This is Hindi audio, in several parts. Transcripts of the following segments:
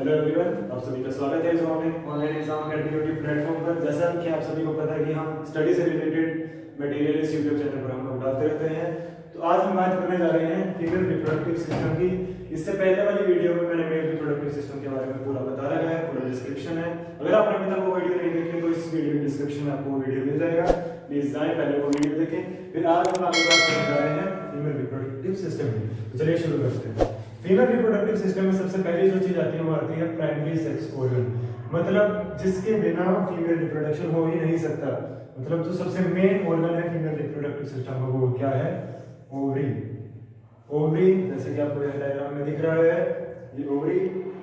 हेलो एवरीवन, आप सभी का स्वागत है ऑनलाइन एग्जाम अकेडमी प्लेटफॉर्म पर। जैसा कि आप सभी को पता है कि हम स्टडी से रिलेटेड मटेरियल इस यूट्यूब चैनल पर हम लोग डालते रहते हैं। तो आज हम बात करने जा रहे हैं फीमेल रिप्रोडक्टिव सिस्टम की। इससे पहले वाली वीडियो में मैंने मेल रिप्रोडक्टिव सिस्टम के बारे में पूरा बताया गया है, पूरा डिस्क्रिप्शन है। अगर आपने अभी तक वो वीडियो नहीं देखी तो इस वीडियो के डिस्क्रिप्शन में आपको वो वीडियो मिल जाएगा, प्लीज जाएं पहले वो वीडियो देखें। फिर आज हम आगे बात करने जा रहे हैं फीमेल रिप्रोडक्टिव सिस्टम की। तो चलिए शुरू करते हैं। फीमेल रिप्रोडक्टिव सिस्टम में सबसे पहली जो चीज आती है वो आती है प्राइमरी सेक्स ऑर्गन, मतलब जिसके बिना फीमेल रिप्रोडक्शन हो ही नहीं सकता। मतलब जो सबसे मेन ऑर्गन है फीमेल रिप्रोडक्टिव सिस्टम का वो क्या है? ओवरी। ओवरी जैसे कि आपको डायग्राम में दिख रहा है, ये ओवरी,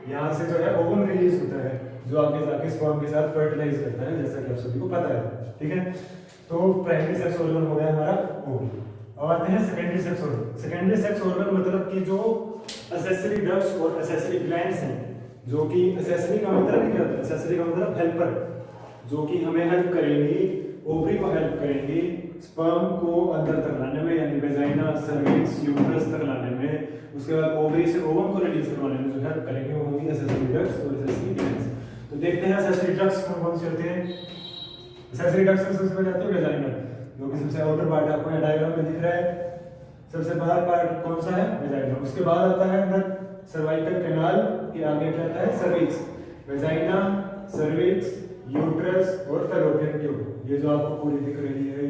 यहाँ से जो है ओवम रिलीज होता है जो आगे जाके स्पर्म के साथ फर्टिलाइज करता है, जैसा कि आप सभी को पता है। ठीक है, तो प्राइमरी सेक्स ऑर्गन हो गया हमारा ओवरी। अब आते हैं secondary sex organ. Secondary sex organ मतलब कि जो एक्सेसरी डक्ट्स और एक्सेसरी ग्लैंड्स हैं, जो कि एक्सेसरी का मतलब क्या होता है? एक्सेसरी का मतलब हेल्पर, जो कि हमें हेल्प करेंगी, ओवरी को हेल्प करेंगी स्पर्म को अंदर तक लाने में, यानी वेजाइना, सर्विक्स, यूट्रस तक लाने में। उसके बाद ओवरी से ओवम को रिलीज करवाने में जो हेल्प करेंगे वो होंगी एक्सेसरी डक्ट्स और एक्सेसरी ग्लैंड्स। तो देखते हैं एक्सेसरी डक्ट्स कौन से होते हैं। एक्सेसरी डक्ट्स में सबसे पहले आती है वेजाइना, जो कि सबसे आउटर पार्ट आपको यहाँ डायग्राम में दिख रहा है। सबसे बाहर पार्ट कौन सा है? वेजाइना। उसके बाद आता है नट सर्वाइकल कैनाल के आगे क्या आता है? सर्विक्स। वेजाइना, सर्विक्स, यूट्रस और फैलोपियन ट्यूब, ये जो आपको पूरी दिख रही है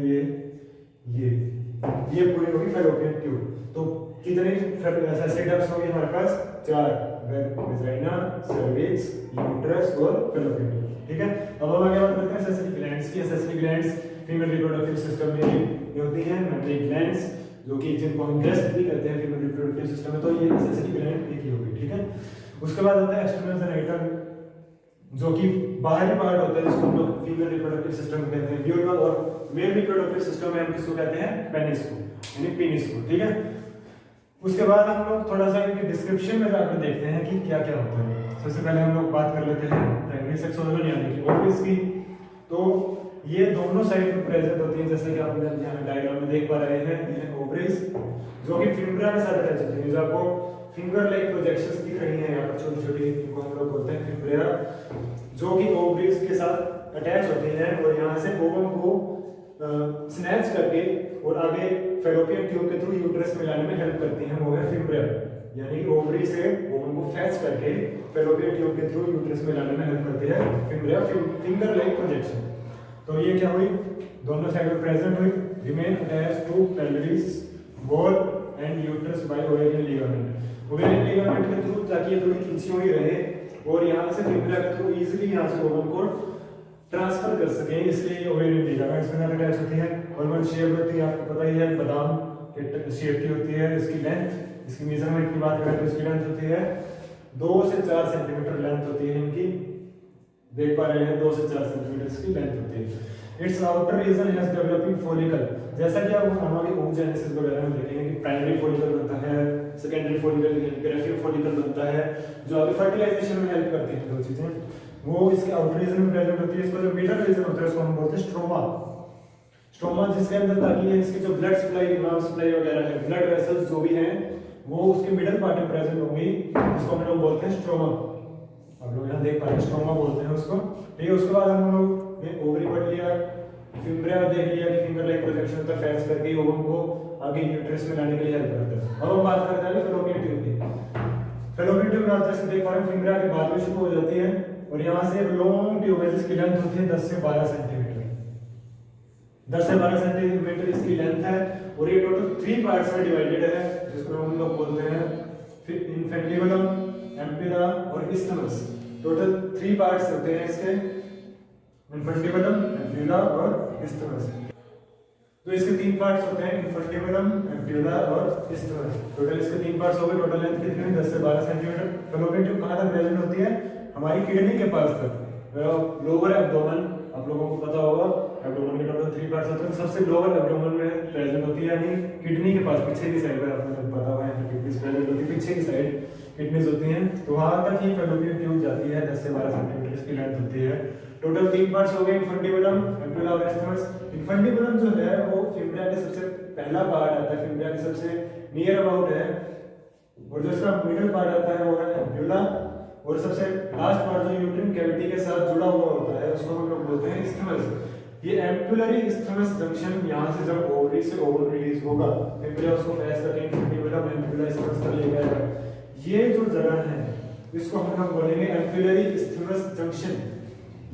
ये पूरी होगी फैलोपियन ट्यूब। तो कितने एक्सेसरी डक्ट्स होंगे हमारे पास? 4, वेजाइना, सर्विक्स, यूट्रस और फैलोपियन ट्यूब। ठीक है, अब हम आगे बात करते हैं एक्सेसरी ग्लैंड्स की। Accessory glands female reproductive system में ये होती हैं मेमरी ग्लैंड्स, जो कि जिनको हम ब्रेस्ट भी कहते हैं फीमेल रिप्रोडक्टिव सिस्टम में। तो ये एक्सेसरी ग्लैंड एक ही होगी। ठीक है, उसके बाद आता है एक्सटर्नल जेनिटल, जो कि बाहरी पार्ट होता है, जिसको हम लोग फीमेल रिप्रोडक्टिव सिस्टम कहते हैं ड्यूरल, और मेल रिप्रोडक्टिव सिस्टम में हम किसको कहते हैं? पेनिस को, यानी पेनिस को। ठीक है, उसके बाद हम लोग थोड़ा सा इनके डिस्क्रिप्शन में जाकर देखते हैं कि क्या क्या होता है। सबसे पहले हम लोग बात कर लेते हैं प्राइमरी सेक्स ऑर्गन यानी कि ओवरीज की। तो ये दोनों साइड में प्रेजेंट होती है, जैसे कि आप यहाँ डायग्राम में देख पा रहे हैं। ये ओवरीज जो कि फिंगरा के साथ अटैच होती है, जो आपको फिंगर लाइक प्रोजेक्शंस दिख रही हैं यहाँ पर छोटी छोटी, इनको हम लोग बोलते हैं फिंगरा, जो कि ओवरीज के साथ अटैच होती हैं और यहाँ से ओवम को स्नैच करके और आगे फैलोपियन ट्यूब के थ्रू यूट्रस में लाने में हेल्प करती हैं, वो है फिंगरा। यानी कि ओवरी से ओवम को फैच करके फैलोपियन ट्यूब के थ्रू यूट्रस में लाने में हेल्प करती है फिंगरा, फिंगर लाइक प्रोजेक्शन। तो ये क्या हुई? दोनों साइड में प्रेजेंट हुई। Remain attached to pelvis wall and uterus by ovarian ligament. Ovarian ligament के थ्रू, ताकि ये थोड़ी खींची हुई रहे और यहाँ से फिंगरा के थ्रू इजीली यहाँ से ओवम को ट्रांसफर कर सके, इसलिए ओवेरियन लिगामेंट्स में अटैच होती है। ऑर्गन शेप होती है, आपको पता ही है, बादाम के शेप की होती है। इसकी लेंथ, इसकी मेजरमेंट की बात करें तो इसकी लेंथ होती है 2 से 4 सेंटीमीटर लेंथ होती है इनकी। देख पा रहे हैं 2 से 4 सेंटीमीटर इसकी लेंथ होती है। Its outer region has developing follicle, जैसा कि आप हमारी ओवजेनेसिस वगैरह में देखेंगे कि प्राइमरी फॉलिकल बनता है, सेकेंडरी फॉलिकल, ग्रेफिक फॉलिकल बनता है, जो आगे फर्टिलाइजेशन में हेल्प करती है। दो चीजें वो इसके आउटर रीजन में प्रेजेंट होती है। इसका जो मिडल रीजन होता है उसको हम बोलते हैं स्ट्रोमा। स्ट्रोमा जिसके अंदर, ताकि ये इसकी जो ब्लड सप्लाई, नर्व सप्लाई वगैरह है, ब्लड वेसल्स जो भी हैं, वो उसके मिडल पार्ट में प्रेजेंट होंगी, जिसको हम लोग बोलते हैं स्ट्रोमा। आप लोग यहाँ देख पा रहे हैं, स्ट्रोमा बोलते हैं उसको। ठीक है, उसके बाद हम लोग ओवरी पढ़ लिया, फिंगरा देख लिया कि फिंगर लाइक प्रोजेक्शन होता है, फैच करके ओवम को आगे यूट्रस में लाने के लिए हेल्प करता है। अब हम बात करते हैं फैलोपियन ट्यूब की। फैलोपियन ट्यूब आप जैसे देख पा रहे हैं, फिंगरा के बाद में शुरू हो जाती है और यहाँ से एक लॉन्ग ट्यूब है जिसकी लेंथ होती है 10 से 12 सेंटीमीटर। 10 से 12 सेंटीमीटर इसकी लेंथ है और ये टोटल 3 पार्ट्स में डिवाइडेड है, जिसको हम लोग बोलते हैं इन्फेंटिबुलम, एम्पिला और इस्थमस। टोटल 3 पार्ट्स होते हैं इसके, इन्फेंटिबुलम, एम्पिला और इस्थमस। तो इसके 3 पार्ट्स होते हैं, इन्फेंटिबुलम, एम्पिला और इस्थमस। टोटल इसके 3 पार्ट्स हो गए। टोटल लेंथ कितनी है? 10 से 12 सेंटीमीटर। फैलोपियन ट्यूब कहाँ तक प्रेजेंट होती है? हमारी किडनी के पास तक। लोअर एब्डोमेन, आप लोगों को पता होगा, एब्डोमेन के टोटल 3 पार्ट्स होते हैं, सबसे लोअर एब्डोमेन में प्रेजेंट होती है, यानी किडनी के पास पीछे की साइड पर। आपको पता होगा किडनी प्रेजेंट होती है, पीछे की साइड किडनीज होती हैं। तो वहां तक ही फैलोपियन ट्यूब जाती है, 10 से 12 सेंटीमीटर इसकी लेंथ होती है। टोटल 3 पार्ट्स हो गए, इन्फेंटिबुलम, एम्पिला और इस्थमस। इन्फेंटिबुलम जो है वो फिंगरा के सबसे पहला पार्ट आता है, फिंगरा के सबसे नियर अबाउट है, और जो इसका मिडिल पार्ट आता है वो है एम्पिला, और सबसे लास्ट पार्ट जो यूट्रिन कैविटी के साथ जुड़ा हुआ होता है उसको हम लोग बोलते हैं इस्थमस। ये एम्पुलरी इस्थमस जंक्शन यहाँ से जब ओवरी से ओवम रिलीज होगा फिर उसको फैस करके इंफिनिटिवलम एम्पुलर इस्थमस तक ले जाएगा। ये जो जगह है इसको हम लोग बोलेंगे एम्पुलरी इस्थमस जंक्शन।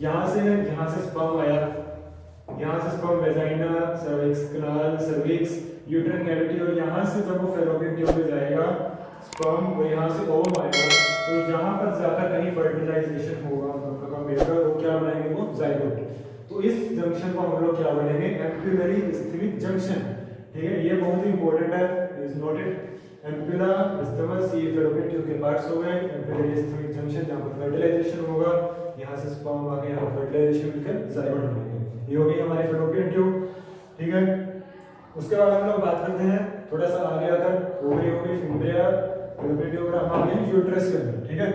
यहाँ से स्पर्म आया, यहाँ से स्पर्म वेजाइना, सर्विक्स कनाल, सर्विक्स, यूट्रिन कैविटी, और यहाँ से जब वो फेलोपियन ट्यूब में जाएगा स्पर्म, और यहाँ से ओवम आएगा, तो यहाँ पर जाकर कहीं फर्टिलाइजेशन होगा, वो क्या बनाएंगे, वो जाइगोट। तो इस जंक्शन को हम लोग क्या बोलेंगे, एम्पुलरी इस्थमिक जंक्शन। ठीक है, ये बहुत ही इंपॉर्टेंट है, इज नोटेड। एम्पुला इस्थमस ये फेलोपियन ट्यूब के पार्ट्स हो गए, एम्पुलरी इस्थमिक जंक्शन जहाँ पर फर्टिलाइजेशन होगा, यहाँ से स्पर्म आके यहाँ फर्टिलाइजेशन मिलकर जाइगोट बनेंगे। ये हो गई हमारी फेलोपियन ट्यूब। ठीक है, उसके बाद हम लोग बात करते हैं थोड़ा सा आगे आकर ओवरी हो गई, फिम्ब्रिया, फेलोपियन ट्यूब, और हम आ गए यूट्रस के अंदर। ठीक है,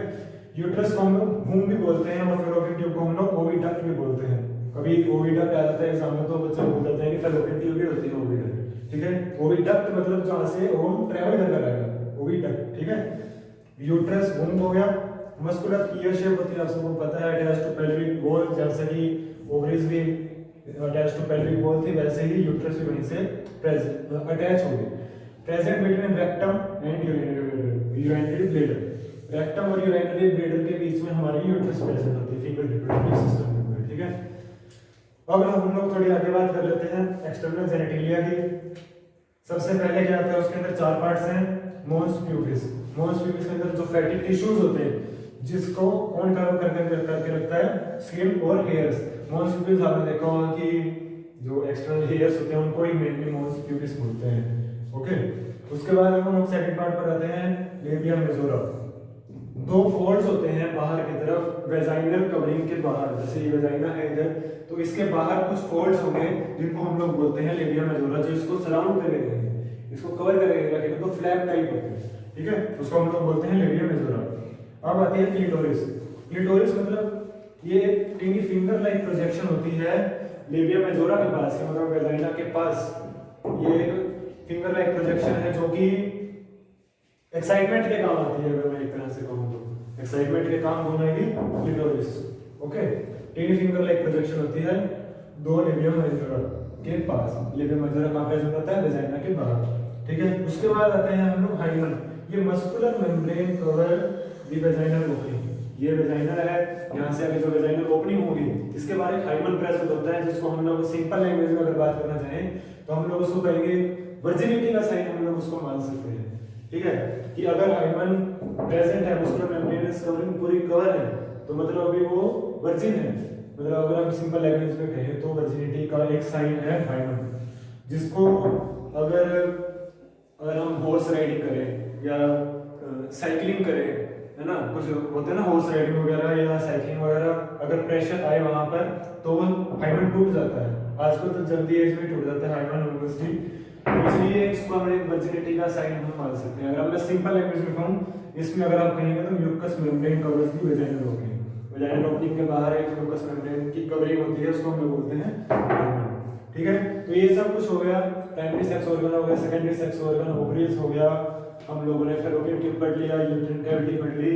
यूट्रस को हम लोग वूम्ब भी बोलते हैं और फेलोपियन ट्यूब को हम लोग ओविडक्ट भी बोलते हैं। कभी ओविडक्ट आ जाता है एग्जाम में तो बच्चे बोल देते हैं कि फेलोपियन ट्यूब भी होती है ओविडक्ट। ठीक है, ओविडक्ट मतलब जहां से ओवम ट्रैवल कर आएगा, ओविडक्ट। ठीक है, यूट्रस वूम्ब हो गया। मस्कुलर ईयर शेप होती है, आप सबको पता है, अटैच टू पेल्विक वॉल, जैसे कि ओवरीज भी अटैच टू पेल्विक वॉल थी, वैसे ही यूट्रस भी वहीं से अटैच हो गई। Present between rectum and urinary bladder, rectum और यूरिनरी ब्लैडर के बीच में हमारी यूट्रस प्रेजेंट होती है फीमेल रिप्रोडक्टिव सिस्टम में। ठीक है, अब हम लोग थोड़ी आगे बात कर लेते हैं एक्सटर्नल जेनिटेलिया की। सबसे पहले क्या आता है, उसके अंदर 4 पार्ट्स हैं। मोन्स प्यूबिस, मोन्स प्यूबिस के अंदर जो फैटी टिश्यूज होते हैं जिसको कौन कवर करके रखता है, स्किन और हेयर्स। मोन्स प्यूबिस आपने देखा होगा कि जो एक्सटर्नल हेयर्स होते हैं उनको ही मेनली मोन्स प्यूबिस बोलते हैं। ओके, उसके बाद हम लोग सेकंड पार्ट पर आते हैं, लेबिया मेजोरम। 2 फोल्ड्स होते हैं बाहर की तरफ, वेजाइनल कवरिंग के बाहर, जैसे ये वेजाइना है इधर, तो इसके बाहर कुछ फोल्ड्स होंगे जिनको हम लोग बोलते हैं लेबिया मेजोरा, जो इसको सराउंड कर रखेंगे, इसको कवर कर रखेंगे, तो फ्लैप टाइप होते हैं। ठीक है, उसको हम लोग बोलते हैं लेबिया मेजोरा। अब आती है क्लिटोरिस। क्लिटोरिस मतलब ये टीनी फिंगर लाइक प्रोजेक्शन होती है लेबिया मेजोरा के पास, मतलब वेजाइना के पास। ये फिंगर लाइक प्रोजेक्शन है जो कि एक्साइटमेंट के काम आती है, अगर मैं एक तरह से कहूं तो एक्साइटमेंट के काम बनाएगी clitoris. Okay, tiny finger like projection होती है 2 लेबिया मेजोरा के पास। लेबिया मेजोरा कहां प्रेजेंट होता है, वेजाइना के बाहर। ठीक है, उसके बाद आते हैं हम लोग हाइमन। ये muscular membrane cover the vaginal opening, ये वेजाइनल है, यहां से आगे जो वेजाइनल ओपनिंग होगी इसके बाद एक हाइमन प्रेजेंट होता है, जिसको हम लोग सिंपल लैंग्वेज में अगर बात करना चाहें तो हम लोग उसको कहेंगे वर्जिनिटी का साइन, हम लोग उसको मान सकते हैं। ठीक है, कि अगर हाइमन प्रेजेंट है, मस्कुलर मेम्ब्रेन कवरिंग पूरी कवर है, तो मतलब अभी वो वर्जिन है। मतलब अगर हम सिंपल लैंग्वेज में कहें तो वर्जिनिटी का एक साइन है हाइमन, जिसको अगर हम हॉर्स राइडिंग करें या साइकिलिंग करें, है ना, कुछ होते हैं ना हॉर्स राइडिंग वगैरह या साइकिलिंग वगैरह, अगर प्रेशर आए वहां पर तो वो हाइमन टूट जाता है। आजकल तो जल्दी एज में टूट जाता है हाइमन यूनिवर्सिटी, इसलिए इसको हम एक वर्जिनिटी का साइन हम मान सकते हैं। अगर मैं सिंपल लैंग्वेज में कहूं, इसमें अगर आप कहेंगे तो म्यूकस मेम्ब्रेन कवर्स दी वेजाइनल ओपनिंग, वेजाइनल ओपनिंग के बाहर एक म्यूकस मेम्ब्रेन की कवरिंग होती है, उसको हम लोग बोलते हैं हाइमन। ठीक है, तो ये सब कुछ हो गया, प्राइमरी सेक्स ऑर्गन हो गया, सेकेंडरी सेक्स ऑर्गन, ओवरीज हो गया, हम लोगों ने फेलोपियन ट्यूब पढ़ लिया, यूट्रिन कैविटी पढ़ ली।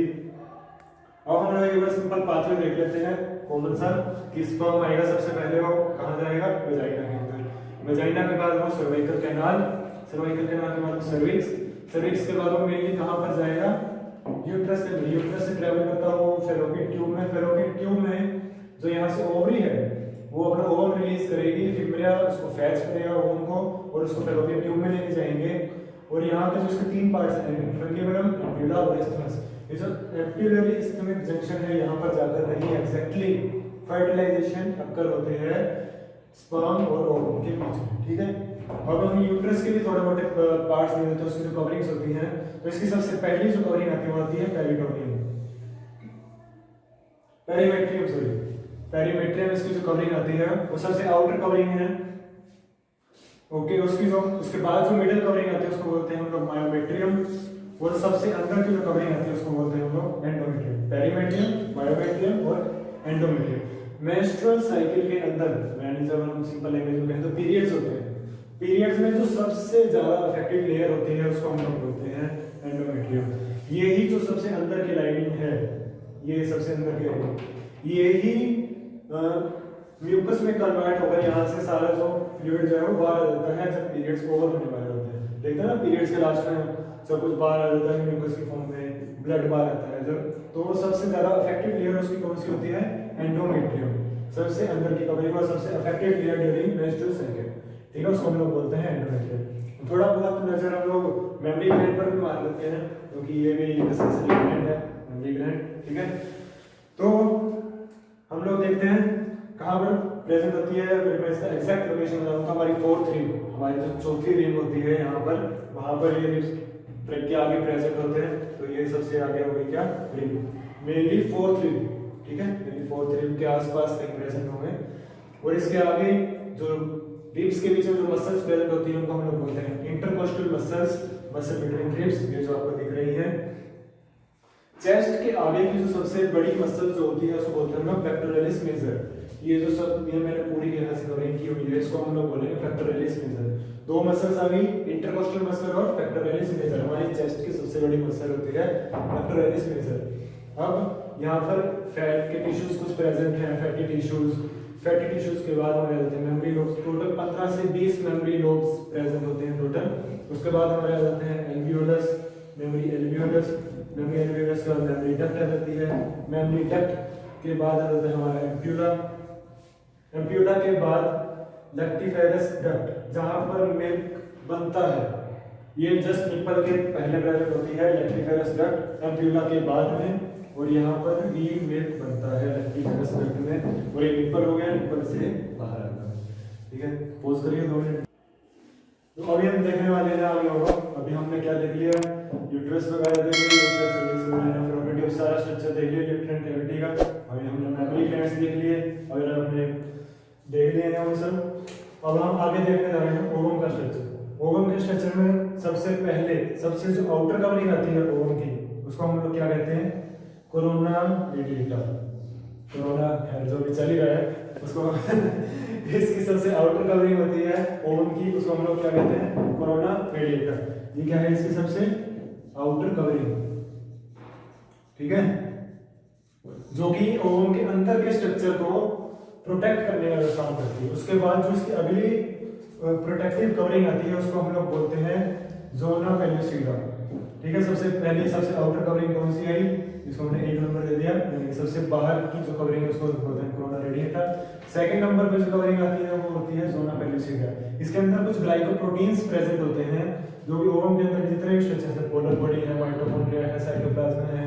अब हम लोग एक बार सिंपल पाथवे देख लेते हैं कॉमन सा, कि स्पर्म आएगा सबसे पहले, वो कहां जाएगा, वेजाइना के अंदर। वेजाइना के बाद वो सर्वाइकल कैनाल, सर्वाइकल कैनाल के बाद वो सर्विक्स, सर्विक्स के बाद वो मेनली कहां पर जाएगा, यूट्रस से, यूट्रस से ट्रैवल करता हो फेलोपियन ट्यूब में। फेलोपियन ट्यूब में जो यहाँ से ओवरी है वो अपना ओवम रिलीज करेगी, फिम्ब्रिया उसको फैच करेगा ओवम को और उसको फेलोपियन ट्यूब में लेके जाएंगे। और यहाँ पे जो इसके 3 पार्ट्स हैं, इंफेंटिबुलम, एम्पुला और इस्थमस, ये जो एम्पुलरी इस्थमिक जंक्शन है, यहाँ पर जाकर नहीं एग्जैक्टली फर्टिलाइजेशन अक्कर होते हैं स्पर्म और ओवम के बीच में। ठीक है, अब हम यूट्रस के भी थोड़े मोटे पार्ट्स दे देते हैं, उसकी जो कवरिंग्स होती हैं, तो इसकी सबसे पहली जो कवरिंग आती है वो आती है पेरिटोनियम, पेरीमेट्रियम, सॉरी पेरीमेट्रियम, इसकी जो कवरिंग आती है वो सबसे आउटर कवरिंग है। ओके, उसकी जो उसके बाद जो मिडिल कवरिंग आती है उसको बोलते हैं हम लोग मायोमेट्रियम, और सबसे अंदर की जो कवरिंग आती है उसको बोलते हैं हम लोग एंडोमेट्रियम। पेरीमेट्रियम, मायोमेट्रियम और एंडोमेट्रियम। मेंस्ट्रुअल साइकिल के अंदर, यानी जब हम सिंपल लैंग्वेज में कहें तो पीरियड्स होते हैं, पीरियड्स में जो सबसे ज्यादा अफेक्टेड लेयर होती है उसको हम लोग बोलते हैं एंडोमेट्रियम। यही जो सबसे अंदर की लाइनिंग है ये सबसे अंदर की रेडियस, ये ही म्यूकस में कन्वर्ट होकर यहाँ से सारा जो फ्लूइड जो है वो बाहर आ जाता है जब पीरियड्स ओवर होने वाले होते हैं। देखते हैं ना पीरियड्स के लास्ट में सब कुछ बाहर आ जाता है म्यूकस की फॉर्म में, ब्लड बाहर आता है जब, तो सबसे ज्यादा अफेक्टेड लेयर उसकी कौन सी होती है? एंडोमेट्रियम, सबसे अंदर की कवरिंग और सबसे affected layer during menstrual cycle, ठीक है, उसको हम लोग बोलते हैं एंडोमेट्रियम। थोड़ा बहुत नजर हम लोग मेमोरी ग्लैंड पर भी मार लेते हैं क्योंकि ये भी सेंसरी ग्लैंड है, मेमोरी ग्लैंड, ठीक है। तो हम लोग देखते हैं कहाँ पर प्रेजेंट होती है। अगर मैं इसका एग्जैक्ट लोकेशन बताऊँ तो हमारी फोर्थ रिंग, हमारी जो चौथी रिंग होती है यहाँ पर, वहाँ पर ये रिब्स के आगे प्रेजेंट होते हैं। तो ये सबसे आगे हो गई क्या? रिंग, मेनली फोर्थ रिंग, ठीक है, मेनली फोर्थ रिंग के आसपास कहीं प्रेजेंट होंगे। और इसके आगे जो रिब्स के बीच में जो मसल्स प्रेजेंट होती है उनको हम लोग बोलते हैं intercostal muscles, muscle between ribs, ये जो आपको दिख रही है। चेस्ट के आगे की जो सबसे बड़ी मसल जो होती है उसको बोलते हैं हम पेक्टोरलिस मेजर। ये जो सब ये मैंने पूरी यहाँ से कवरिंग की हुई है, इसको हम लोग बोलेंगे पेक्टोरलिस मेजर। दो मसल्स आ गई, इंटरकोस्टल मसल और पेक्टोरलिस मेजर। हमारी चेस्ट की सबसे बड़ी मसल होती है पेक्टोरलिस मेजर। अब यहाँ पर फैट के टिश्यूज कुछ प्रेजेंट हैं, फैटी टिश्यूज के बाद हमारे आ जाते हैं मेमोरी लोब्स। टोटल 15 से 20 मेमोरी लोब्स प्रेजेंट होते हैं टोटल। उसके बाद हमारे आ जाते हैं एल्वियोलस, मेमोरी एल्वियोलस के बाद मेमोरी डक्ट आ जाती है। मेमोरी डक्ट के बाद आ जाता है हमारा एम्प्यूला के बाद लैक्टिफेरस डक्ट, जहां पर मिल्क बनता है। ये जस्ट निपल के पहले प्रेजेंट होती है लैक्टिफेरस डक्ट एम्प्यूला के बाद में, और यहाँ पर ही मिल्क बनता है लैक्टिफेरस डक्ट में। और ये निपल हो गया, निपल से बाहर आता है, ठीक है। पोज करिए 2 मिनट। तो अभी हम देखने वाले हैं आगे होगा। अभी हमने क्या देख लिया? यूट्रस वगैरह देख लिया, यूट्रस सर्विक्स वगैरह प्रोपर्टी सारा स्ट्रक्चर देख लिया यूट्राइन कैविटी का। अभी हमने मेमोरी ग्लैंड्स देख लिए, अगर हमने देख लिए हैं वो सब। अब हम आगे देखने जा रहे हैं ओवम का स्ट्रक्चर। ओवम के स्ट्रक्चर में सबसे पहले सबसे जो आउटर कवरिंग आती है ओवम की, उसको हम लोग क्या कहते हैं? Corona radiata. कोरोना है जो भी चल ही रहा है उसको इसकी सबसे आउटर कवरिंग होती है ओवम की, उसको हम लोग क्या कहते हैं? Corona radiata. ये क्या है? इसकी सबसे आउटर कवरिंग, ठीक है, जो कि ओवम के अंदर के स्ट्रक्चर को प्रोटेक्ट करने का काम करती है। उसके बाद जो इसकी अगली प्रोटेक्टिव कवरिंग आती है उसको हम लोग बोलते हैं जोना पेल्यूसिडा, ठीक है। सबसे पहले सबसे आउटर कवरिंग कौन सी आई? इसको हमने 1 नंबर दे दिया, यानी सबसे बाहर की जो कवरिंग है उसको बोलते हैं कोरोना रेडिएटा। सेकंड नंबर पे जो कवरिंग आती है वो होती है जोना पेल्यूसिडा। इसके अंदर कुछ ग्लाइकोप्रोटीन्स प्रेजेंट होते हैं जो कि ओवम के अंदर जितने भी स्ट्रक्चर्स है, पोलर बॉडी है, माइटोकॉन्ड्रिया है, साइटोप्लाज्म है,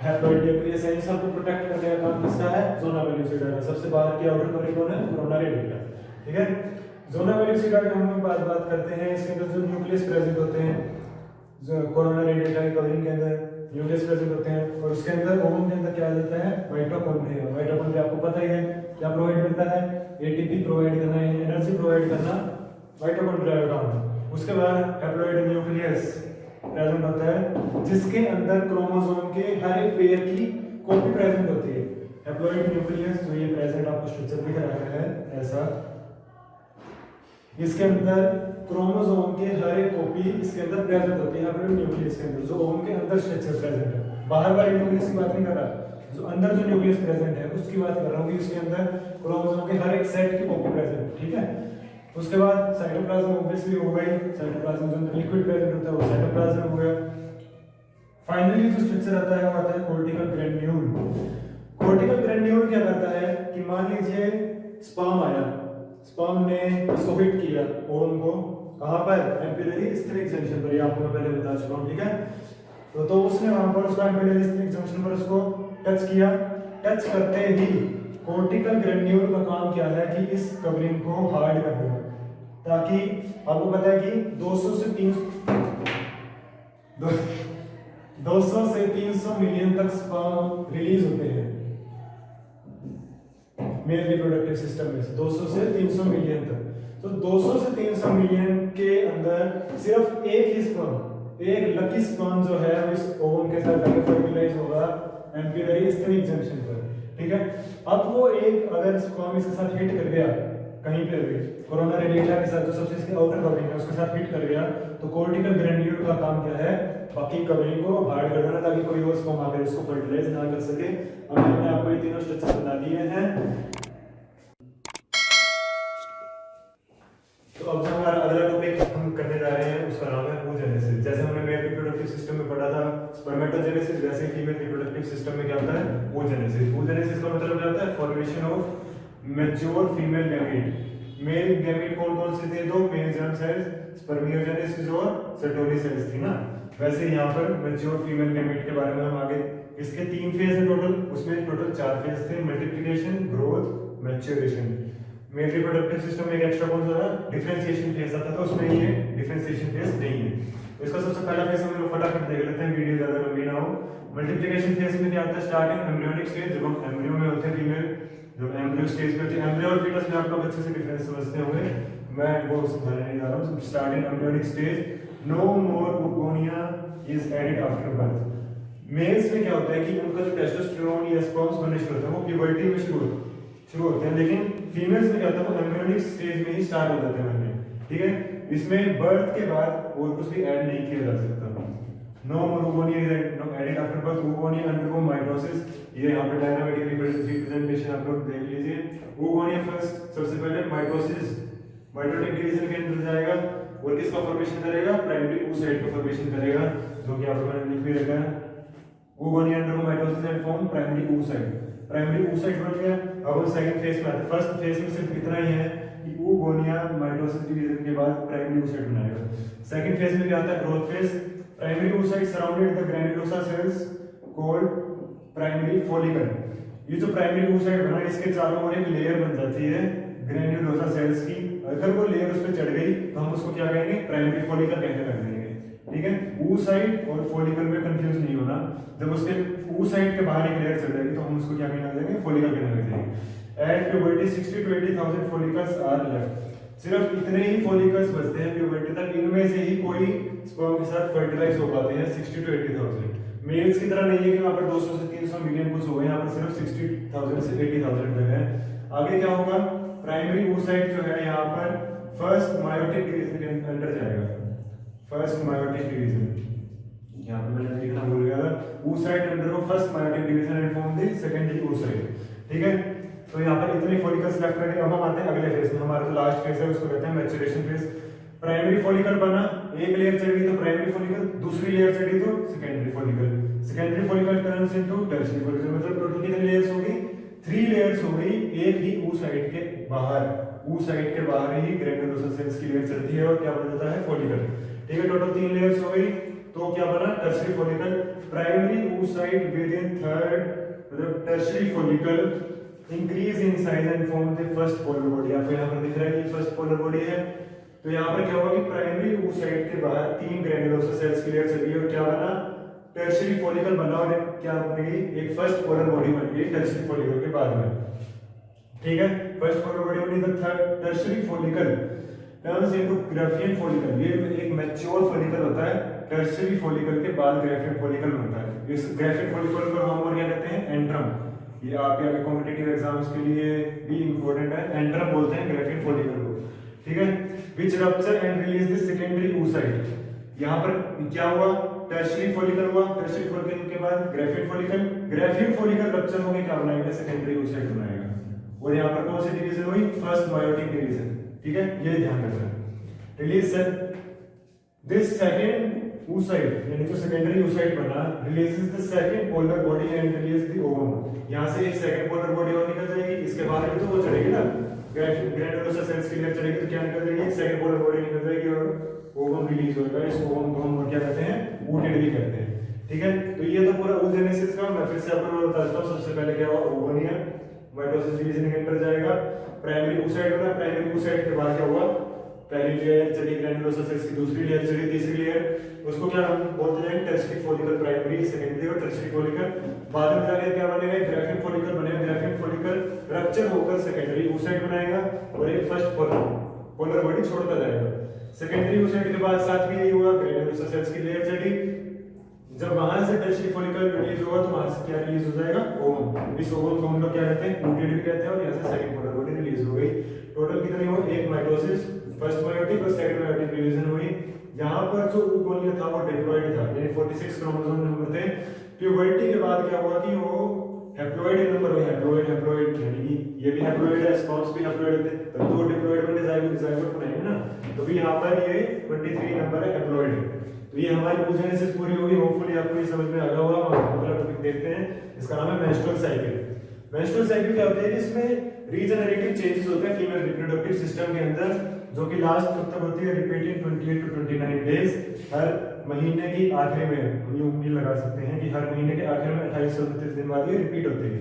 हैप्लॉइड न्यूक्लियस है, इन सबको प्रोटेक्ट करने का काम किसका है? जोना पेल्यूसिडा का। सबसे बाहर की आउटर कवरिंग कौन है? कोरोना रेडिएटा, ठीक है। जोना पेल्यूसिडा की हम लोग बात करते हैं। इसके अंदर जो न्यूक्लियस प्रेजेंट होते हैं, जो कोरोना रेडिएटा की कवरिंग के अंदर न्यूक्लियस प्रेजेंट होते हैं, और उसके अंदर ओवम के अंदर क्या आ जाता है? माइटोकॉन्ड्रिया। माइटोकॉन्ड्रिया आपको पता ही है क्या प्रोवाइड करता है? एटीपी प्रोवाइड करना, एनर्जी प्रोवाइड करना माइटोकॉन्ड्रिया का काम है। उसके बाद हैप्लॉइड न्यूक्लियस प्रेजेंट होता है जिसके अंदर क्रोमोसोम के हर एक पेयर की कॉपी प्रेजेंट होती है। हैप्लॉइड न्यूक्लियस जो ये प्रेजेंट आपको स्ट्रक्चर दिख रहा है ऐसा, इसके अंदर क्रोमोसोम के हर एक कॉपी इसके अंदर प्रेजेंट होती है हैप्लॉइड न्यूक्लियस के अंदर, जो ओवम के अंदर स्ट्रक्चर प्रेजेंट है। बाहर वाले न्यूक्लियस की बात नहीं कर रहा, जो अंदर जो न्यूक्लियस प्रेजेंट है उसकी बात कर रहा हूँ कि इसके अंदर क्रोमोसोम के हर एक सेट की कॉपी प्रेजेंट है, ठीक है। उसके बाद साइटोप्लाज्म ऑब्वियसली हो गई, साइटोप्लाज्म जो अंदर लिक्विड प्रेजेंट होता है वो साइटोप्लाज्म हो गया। फाइनली जो स्ट्रक्चर आता है वो आता है कोर्टिकल ग्रैन्यूल। कोर्टिकल ग्रैन्यूल क्या करता है कि मान लीजिए स्पर्म आया, स्पर्म ने इसको हिट किया ओवम को, कहां पर? एम्पिलरी स्थिनिक जंक्शन पर, ये आपको मैं पहले बता चुका हूं, ठीक है। तो उसने वहां पर उसका एम्पिलरी स्थिनिक जंक्शन पर उसको टच किया। टच करते ही कोर्टिकल ग्रैन्यूल का काम क्या है कि इस कवरिंग को हार्ड कर देना, ताकि आपको पता है कि 200 से 300 मिलियन तक स्पर्म रिलीज होते हैं मेल रिप्रोडक्टिव सिस्टम में से, 200 से 300 मिलियन तक। तो 200 से 300 मिलियन के अंदर सिर्फ एक ही स्पर्म, एक लकी स्पर्म जो है वो इस ओवम के साथ जाकर फर्टिलाइज होगा एम्पिलरी स्थिनिक जंक्शन पर, ठीक है। अब वो एक अगर स्पर्म इसके साथ हिट कर गया कहीं पे भी, कोरोना रेडिएटा के साथ जो सबसे इसकी आउटर कवरिंग है उसके साथ हिट कर गया, तो कोर्टिकल ग्रैन्यूल का काम क्या है? बाकी कवरिंग को हार्ड कर देना ताकि कोई और स्पर्म आकर इसको फर्टिलाइज ना कर सके। अब मैंने आपको ये तीनों स्ट्रक्चर बता दिए हैं। तो अब जो हमारा अगला टॉपिक हम करने जा रहे हैं उसका नाम है oogenesis। जैसे हमने मेल रिप्रोडक्टिव सिस्टम में पढ़ा था स्पर्मेटोजेनेसिस, वैसे फीमेल रिप्रोडक्टिव सिस्टम में क्या होता है oogenesis। oogenesis का मतलब क्या होता है formation of mature female gamete. Male gamete कौन-कौन से थे? दो मेल जर्म सेल्स, स्पर्मियोजेनेसिस और सेटोरी सेल्स थी ना। वैसे यहाँ पर मैच्योर फीमेल गैमीट के बारे में हम आगे, इसके 3 फेज है टोटल, उसमें टोटल 4 फेज थे, multiplication, growth, maturation. Male reproductive system में एक एक्स्ट्रा कौन सा था? डिफरेंशिएशन फेज आता था, उसमें ये डिफरेंशिएशन फेज नहीं है। इसका सबसे पहला फेज हम लोग फटाफट देख लेते हैं, वीडियो ज्यादा लंबी ना हो। मल्टीप्लिकेशन फेज में क्या आता है? स्टार्टिंग एम्ब्रियोनिक स्टेज, जब हम एम्ब्रियो में होते हैं फीमेल, जब एम्ब्रियो स्टेज पे होती है, एम्ब्रियो और फीटस में आप लोग अच्छे से डिफरेंस समझते होंगे, मैं वो समझाने नहीं जा रहा हूं। Starting embryonic stage, no more oogonia is added after birth. Males में क्या होता है कि उनका जो टेस्टोस्टेरोन या स्पर्म्स बनने शुरू होते हैं वो प्यूबर्टी में शुरू होते हैं, लेकिन फीमेल्स में क्या होता है वो एम्ब्रियोनिक स्टेज में ही स्टार्ट हो जाते हैं बनने। ठीक है, इसमें बर्थ के बाद और कुछ भी ऐड नहीं किया जा सकता। No more oogonia is added after birth. oogonia undergo mitosis, ये यहाँ पे डायनामिक रिप्रेजेंटेशन आप लोग देख लीजिए। oogonia फर्स्ट सबसे पहले माइटोसिस, माइटोटिक डिवीजन के अंदर जाएगा और किसका फॉर्मेशन करेगा? प्राइमरी oocyte का फॉर्मेशन करेगा, जो कि आप लोगों ने लिख भी रखा है। oogonia undergo mitosis and form primary oocyte। Primary oocyte बन गया। अब हम सेकंड फेज में आते हैं। फर्स्ट फेज में सिर्फ इतना ही है कि oogonia माइटोसिस डिवीजन के बाद प्राइमरी oocyte बनाएगा। सेकंड फेज में क्या आता है? Growth phase. Primary oocyte surrounded the granulosa cells called primary follicle. ये जो प्राइमरी oocyte बना, इसके चारों ओर एक लेयर बन जाती है ग्रैन्युलोसा सेल्स की। अगर वो लेयर उस पर चढ़ गई तो हम उसको क्या कहेंगे? प्राइमरी फॉलिकल कहने लग जाएंगे। ठीक है, oocyte और फॉलिकल में कंफ्यूज नहीं होना। जब उसके oocyte के बाहर एक लेयर चढ़ जाएगी तो हम उसको क्या कहने लग जाएंगे? फॉलिकल कहने लग जाएंगे। At puberty 60 to 80,000 follicles are left. सिर्फ इतने ही फॉलिकल्स बचते हैं प्यूबर्टी तक, इनमें से ही कोई स्पर्म के साथ फर्टिलाइज हो पाते हैं 60 to 80,000। मेल्स की तरह नहीं है कि वहां पर 200 से 300 मिलियन कुछ हो गए, यहाँ पर सिर्फ 60,000 से 80,000 तक है। आगे क्या होगा? प्राइमरी oocyte जो है यहाँ पर फर्स्ट मायोटिक डिवीजन के अंदर जाएगा। फर्स्ट मायोटिक डिवीजन, यहाँ पे मैंने लिखना भूल गया था। oocyte undergo first meiotic division and form the secondary oocyte। ठीक है, तो यहाँ पर इतने फॉलिकल्स लेफ्ट रहे। अब हम आते हैं अगले फेज में। हमारा जो लास्ट फेज है उसको कहते हैं मैच्योरेशन फेज। प्राइमरी फॉलिकल बना, एक लेयर चढ़ी तो प्राइमरी फॉलिकल, दूसरी लेयर चढ़ी तो secondary follicle. Secondary follicle turns into tertiary follicle. मतलब टोटल कितनी लेयर्स होगी? 3 लेयर्स हो गई एक ही oocyte के बाहर। oocyte के बाहर ही ग्रैन्युलोसा सेल्स की लेयर चलती है और क्या बन जाता है? फॉलिकल। ठीक है, टोटल 3 लेयर्स हो गई तो क्या बना? Tertiary follicle. Primary oocyte within third, मतलब tertiary follicle increase in size and form the first polar body. आपको यहाँ पर दिख रहा है कि फर्स्ट पोलर बॉडी है। तो यहाँ पर क्या होगा कि प्राइमरी oocyte के बाहर 3 ग्रैन्युलोसा सेल्स की लेयर चली और क्या बना? टर्शियरी फॉलिकल बना और क्या बनेगी? एक फर्स्ट पोलर बॉडी बन गई टर्शियरी फॉलिकल के बाद में। ठीक है, फर्स्ट पोलर बॉडी बनी, the third tertiary follicle turns into Graafian follicle. ये एक मैच्योर फॉलिकल होता है, टर्शियरी फॉलिकल के बाद ग्राफियन फॉलिकल बनता है। इस ग्राफियन फॉलिकल को हम और क्या कहते हैं? एंट्रम। ये आपके आगे कॉम्पिटिटिव एग्जाम्स के लिए भी इंपॉर्टेंट है, एंट्रम बोलते हैं ग्राफियन फॉलिकल को। ठीक है, which rupture and release the secondary oocyte। यहाँ पर क्या हुआ? टर्शियरी फॉलिकल हुआ, टर्शियरी फॉलिकल के बाद Graafian follicle, Graafian follicle rupture होके क्या बनाएगा? सेकेंडरी oocyte बनाएगा। और यहाँ पर कौन सी डिवीजन हुई? First meiotic division. ठीक है, ये ध्यान रखना। रिलीज दिस सेकंड oocyte, यानी जो सेकेंडरी oocyte बना, releases the second polar body and release the ovum. यहाँ से एक सेकंड पोलर बॉडी और निकल जाएगी, इसके बाहर भी तो वो चढ़ेगी ना, ग्रैन्युलोसा सेल्स की लेयर चढ़ेगी तो क्या निकल जाएगी? सेकंड पोलर बॉडी निकल जाएगी और ओवम रिलीज होगा। इस ओवम को हम क्या कहते हैं? ooted भी कहते हैं। ठीक है, तो ये तो पूरा oogenesis का। मैं फिर से आपको बताता हूँ। सबसे पहले क्या हुआ? oogonia माइटोसिस डिवीजन के अंदर जाएगा, प्राइमरी oocyte बना, प्राइमरी oocyte के बाद क्या हुआ? पहली लेयर चली ग्रैन्युलोसा सेल्स की, दूसरी लेयर चली, तीसरी लेयर, उसको क्या हम बोलते हैं? Tertiary follicle. प्राइमरी, सेकेंडरी और टर्शियरी फॉलिकल। बाद में जाके क्या बनेगा? ग्राफियन फॉलिकल बनेगा। ग्राफियन फॉलिकल रप्चर होकर सेकेंडरी oocyte बनाएगा और एक फर्स्ट पोलर बॉडी छोड़ता जाएगा। सेकेंडरी oocyte के बाद साथ भी यही हुआ, ग्रैन्युलोसा सेल्स की लेयर चढ़ी। जब वहां से टर्शियरी फॉलिकल रिलीज होगा तो वहां से क्या रिलीज हो जाएगा? ओवम। इस ओवम को हम लोग क्या कहते हैं? ooted भी कहते हैं। और यहाँ से सेकंड पोलर बॉडी रिलीज हो गई। टोटल कितनी हो? एक माइटोसिस, फर्स्ट मायोटिक और सेकंड मायोटिक डिवीजन हुई। यहाँ पर जो ओवोनिया था वो डिप्लॉइड था, यानी 46 क्रोमोसोम नंबर थे। प्यूबर्टी के बाद क्या हुआ कि वो हैप्लॉइड नंबर हुए, हैप्लॉइड हैप्लॉइड, यानी कि ये भी हैप्लॉइड है, स्पर्म्स भी हैप्लॉइड थे, तब तो डिप्लॉइड में ज़ाइगोट ज़ाइगोट बनाएंगे ना। तो भी यहाँ पर ये 23 नंबर है, हैप्लॉइड है। तो ये हमारी ओजेनेसिस पूरी होगी, होपफुली आपको ये समझ में आ गया होगा। हम अगला टॉपिक देखते हैं, इसका नाम है मेंस्ट्रुअल साइकिल। मेंस्ट्रुअल साइकिल क्या होता है कि इसमें रीजनरेटिव चेंजेस होते हैं फीमेल रिप्रोडक्टिव सिस्टम के अंदर, जो कि लास्ट कब तक होती है, रिपीटिंग 28 to 29 डेज, हर महीने की आखिरी में। ये उम्मीद लगा सकते हैं कि हर महीने के आखिर में 28 से 29 दिन बाद ये रिपीट होती है।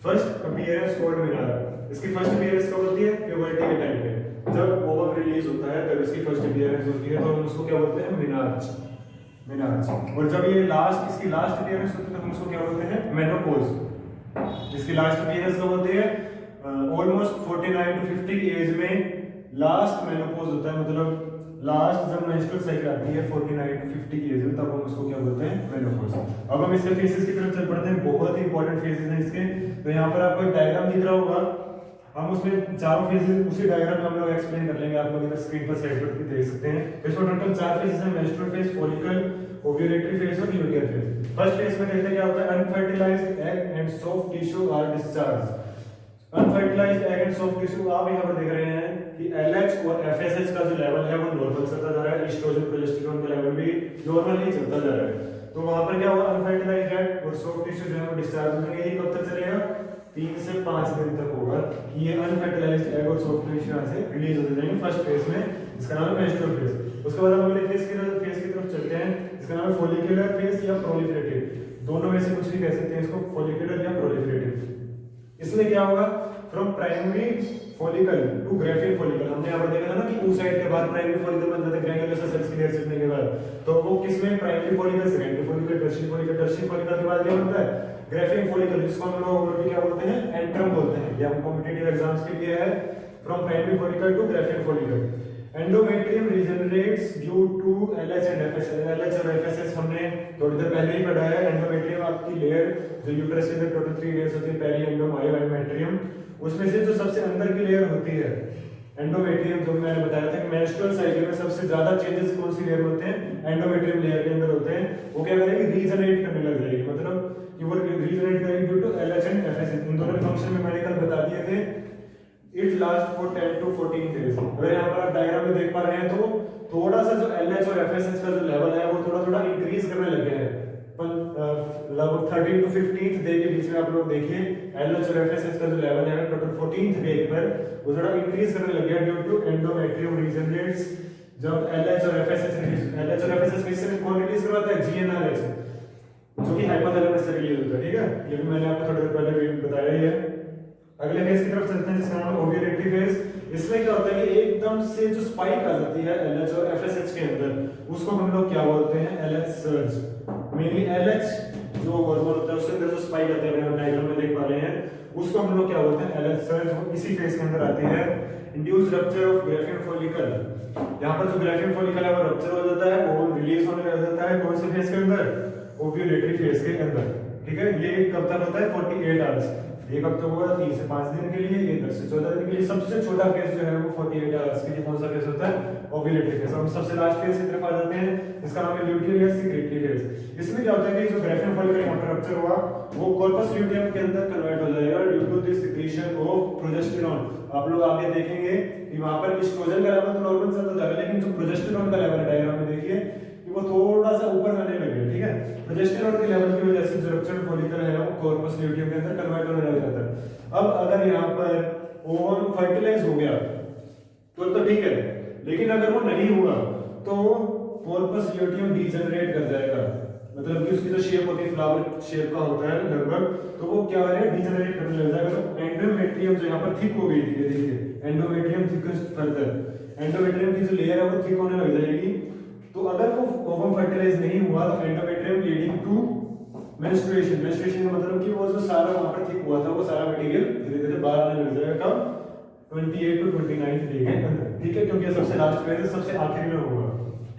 फर्स्ट अपीयरेंस कोड मिनार, इसकी फर्स्ट अपीयरेंस कब होती है, प्यूबर्टी के टाइम पे, जब ओवम रिलीज होता है तब इसकी फर्स्ट अपीयरेंस होती है, तो हम उसको क्या बोलते हैं, मिनार्च, मिनार्च। और जब ये लास्ट, इसकी लास्ट अपीयरेंस होती है तो हम उसको क्या बोलते हैं, मेनोपॉज। इसकी लास्ट अपीयरेंस कब होती है, ऑलमोस्ट 49 to 50 एज में लास्ट मेनोपॉज होता है, मतलब लास्ट जब मेंस्ट्रुअल साइकिल आती है 49 to 50 एज में, तब हम उसको क्या बोलते हैं, मेनोपॉज। अब हम इसके फेसेस की तरफ चल पड़ते हैं, बहुत ही इंपॉर्टेंट फेसेस हैं इसके। तो यहाँ पर आपको एक डायग्राम दिख रहा होगा, हम उसमें चारों फेसेस उसी डायग्राम में हम लोग एक्सप्लेन कर लेंगे, आप लोग इधर स्क्रीन पर साइड पर भी देख सकते हैं। इसमें टोटल 4 फेसेस हैं, menstrual phase, follicle, ovulatory phase और ल्यूटियर फेज। फर्स्ट फेज में देखते हैं क्या होता है, unfertilised egg and soft tissue are discharge. Unfertilised egg and soft tissue, आप यहाँ पर देख रहे हैं कि LH और FSH का जो लेवल है वो नॉर्मल चलता जा रहा है, एस्ट्रोजन प्रोजेस्टेरोन का लेवल भी नॉर्मल ही चलता जा रहा है। तो वहां पर क्या हुआ, अनफर्टिलाइज्ड एग और सॉफ्ट टिश्यू जो है वो डिस्चार्ज हो जाएंगे। ये कब तक चलेगा, 3 से 5 दिन तक होगा कि ये अनफर्टिलाइज्ड एग और सॉफ्ट टिश्यू यहां से रिलीज हो जाएंगे फर्स्ट फेज में, इसका नाम है मेंस्ट्रुअल फेज। उसके बाद हम अगले फेज की तरफ चलते हैं, इसका नाम है फॉलिकुलर फेज या प्रोलिफरेटिव, दोनों में से कुछ भी कह सकते हैं इसको, फॉलिकुलर या प्रोलिफरेटिव। इसमें क्या होगा, from primary follicle to graphic follicle, हमने यहाँ पर देखा था ना कि ऊ साइड के बाद प्राइमरी फॉलिकल बन जाता है ग्रैन्युलर सेल्स की लेयर छिपने के बाद, तो वो किसमें, primary follicle, secondary follicle, tertiary follicle. Tertiary follicle के बाद क्या बनता है, ग्राफिक फॉलिकल, जिसको हम लोग क्या बोलते हैं, एंट्रम बोलते हैं। ये हम कॉम्पिटिटिव एग्जाम्स के लिए है, from primary follicle to graphic follicle. Endometrium regenerates due to LH and FSH। LH और FSH हमने थोड़ी देर पहले ही पढ़ा है। एंडोमेट्रियम आपकी लेयर जो यूट्रस के अंदर टोटल 3 लेयर्स होती है, पेरी एंडो, मायो, एंडोमेट्रियम। उसमें से जो सबसे अंदर की लेयर होती है एंडोमेट्रियम, जो मैंने बताया था कि मेंस्ट्रुअल साइकिल में सबसे ज्यादा चेंजेस कौन सी लेयर होते हैं, एंडोमेट्रियम लेयर के अंदर होते हैं। वो क्या करेगी, रीजनरेट करने लग जाएगी, मतलब कि वो रीजनरेट करेगी due to LH and FSH। इन दोनों फंक्शन में मैंने कल बता दिए थे। It last for 10 to 14 days. अगर यहाँ पर आप डायग्राम में देख पा रहे हैं तो थोड़ा सा जो LH और FSH का जो लेवल है वो थोड़ा थोड़ा इंक्रीज करने लग गया है, लगभग 13 to 15th डे के बीच में आप लोग देखिए LH और FSH का जो लेवल है टोटल 14th डे पर वो थोड़ा इंक्रीज करने लग गया ड्यू टू एंडोमेट्रियम रीजनरेट्स। जब LH और FSH किससे कौन रिलीज करवाता है, GnRH, जो कि हाइपोथैलेमस से रिलीज होता है। ठीक है, ये भी मैंने आपको थोड़ी देर पहले बताया ही है। अगले फेज की तरफ चलते हैं, जिसका नाम है ओव्यूलेटरी फेज। इसमें क्या होता है कि एकदम से जो स्पाइक आ जाती है LH और FSH के अंदर, उसको हम लोग क्या बोलते हैं, LH सर्ज। मेनली LH जो हार्मोन होता है उसके अंदर जो स्पाइक आती है, डायग्राम में देख पा रहे हैं, उसको हम लोग क्या बोलते हैं, LH सर्ज। वो इसी फेज के अंदर आती है। Induce rupture of graphic follicle, यहाँ पर जो ग्राफिक फॉलिकल है वो रप्चर हो जाता है, वो रिलीज होने लग जाता है। कौन से फेज के अंदर, ओव्यूलेटरी फेज के अंदर। ठीक है, ये कब तक होता है, 48 आवर्स। ये कब तक होगा, 3 से 5 दिन के लिए, ये 10 से 14 दिन के लिए। सबसे छोटा फेज जो है वो 48 आवर्स के लिए कौन सा फेज होता है, ओव्यूलेटरी फेज। हम सबसे लास्ट फेज की तरफ आ जाते हैं, इसका नाम है ल्यूटियर या सीक्रेटरी फेज। इसमें क्या होता है कि जो ग्राफिक फॉलिकल रप्चर हुआ वो कॉर्पस ल्यूटियम के अंदर कन्वर्ट हो जाएगा due to the secretion of progesterone. आप लोग आगे देखेंगे कि वहां पर एस्ट्रोजन का लेवल तो नॉर्मल चलता जाएगा, लेकिन जो प्रोजेस्टेरॉन का लेवल है डायग्राम में देखिए कि वो थोड़ा सा ऊपर जाने लगे। ठीक है, प्रोजेस्टेरॉन के लेवल की वजह से जो रप्चर्ड फॉलिकल है वो कॉर्पस ल्यूटियम के अंदर कन्वर्ट होने लग जाता है। अब अगर यहाँ पर ओवम फर्टिलाइज हो गया तो ठीक है, लेकिन अगर वो नहीं हुआ तो कॉर्पस ल्यूटियम डीजनरेट कर जाएगा, मतलब कि उसकी जो शेप होती है फ्लावर शेप का होता है लगभग, तो वो क्या करेगा, डीजनरेट करने लग जाएगा। तो एंडोमेट्रियम जो यहाँ पर थिक हो गई थी, देखिए एंडोमेट्रियम थिकनेस फर्दर, एंडोमेट्रियम की जो लेयर है वो थिक होने लग जाएगी। तो अगर वो ओवम फर्टिलाइज नहीं हुआ तो endometrium leading to menstruation. Menstruation का मतलब कि वो जो सारा वहां पर थिक हुआ था वो सारा मटेरियल धीरे धीरे बाहर आने लग जाएगा। कब, 28 to 29 डे के अंदर। ठीक है, क्योंकि सबसे लास्ट फेज है, सबसे आखिरी में होगा।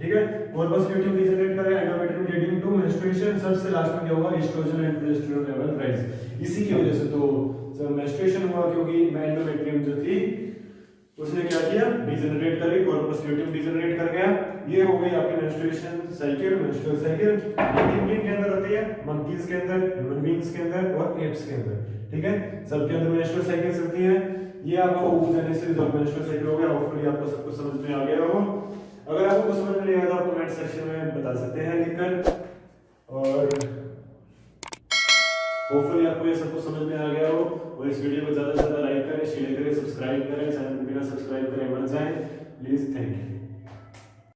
ठीक है, कॉर्पस ल्यूटियम डीजनरेट करेगा, एंडोमेट्रियम लीडिंग टू मेंस्ट्रुएशन। सबसे लास्ट में क्या होगा, oestrogen and progesterone level rise. इसी की वजह से तो जब मेंस्ट्रुएशन हुआ, क्योंकि एंडोमेट्रियम जो थी उसने क्या किया, डिजेनरेट कर गई, कॉर्पस ल्यूटियम डिजेनरेट कर गया। ये हो गई आपकी मेंस्ट्रुएशन साइकिल, मेंस्ट्रुअल साइकिल। किन के अंदर होती है? मंकीज के अंदर, ह्यूमन बीइंग्स के अंदर और एप्स के अंदर, ठीक है, सबके अंदर मेंस्ट्रुअल साइकिल चलती है। ये आपका oogenesis और मेंस्ट्रुअल साइकिल हो गया। होपफुली आपको सब कुछ समझ में आ गया हो। अगर आपको समझ में नहीं आया तो आप कमेंट सेक्शन में बता सकते हैं लिखकर, और होपफुली आपको ये सब कुछ समझ में आ गया हो। और इस वीडियो को ज्यादा से ज्यादा लाइक करें, शेयर करें, सब्सक्राइब करें, चैनल को बिना सब्सक्राइब करे मत जाएं प्लीज। Thank you.